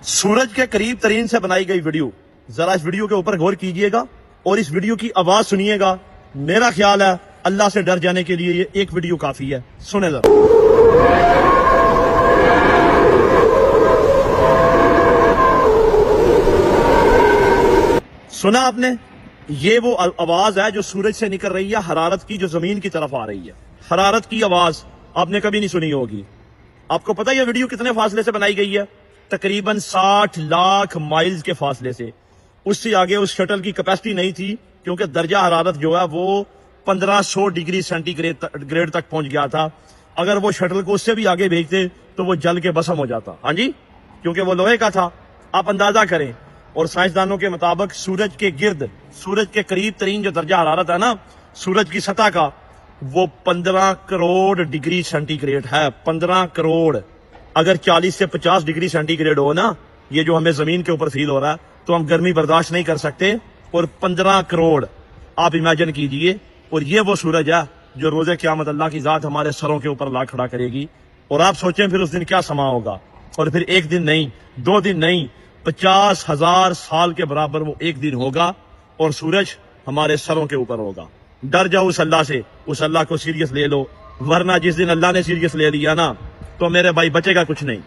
सूरज के करीब तरीन से बनाई गई वीडियो, जरा इस वीडियो के ऊपर गौर कीजिएगा और इस वीडियो की आवाज सुनिएगा। मेरा ख्याल है अल्लाह से डर जाने के लिए ये एक वीडियो काफी है। सुने जरा। सुना आपने? ये वो आवाज है जो सूरज से निकल रही है, हरारत की, जो जमीन की तरफ आ रही है। हरारत की आवाज आपने कभी नहीं सुनी होगी। आपको पता है ये वीडियो कितने फासले से बनाई गई है? तकरीबन 60 लाख माइल्स के फासले से। उससे आगे उस शटल की कैपेसिटी नहीं थी, क्योंकि दर्जा हरारत जो है वो 1500 डिग्री सेंटीग्रेड तक पहुंच गया था। अगर वो शटल को उससे भी आगे भेजते तो वो जल के भस्म हो जाता। हाँ जी, क्योंकि वो लोहे का था। आप अंदाजा करें। और साइंसदानों के मुताबिक सूरज के गिर्द, सूरज के करीब तरीन जो दर्जा हरारत है ना सूरज की सतह का, वो 15 करोड़ डिग्री सेंटीग्रेड है। 15 करोड़। अगर 40 से 50 डिग्री सेंटीग्रेड हो ना, ये जो हमें जमीन के ऊपर फील हो रहा है, तो हम गर्मी बर्दाश्त नहीं कर सकते। और 15 करोड़ आप इमेजिन कीजिए। और ये वो सूरज है जो रोजे क़यामत अल्लाह की जात हमारे सरों के ऊपर ला खड़ा करेगी। और आप सोचें फिर उस दिन क्या समा होगा। और फिर एक दिन नहीं, 2 दिन नहीं, 50,000 साल के बराबर वो एक दिन होगा और सूरज हमारे सरों के ऊपर होगा। डर जाओ उस अल्लाह से, उस अल्लाह को सीरियस ले लो, वरना जिस दिन अल्लाह ने सीरियस ले लिया ना, तो मेरे भाई बचेगा कुछ नहीं।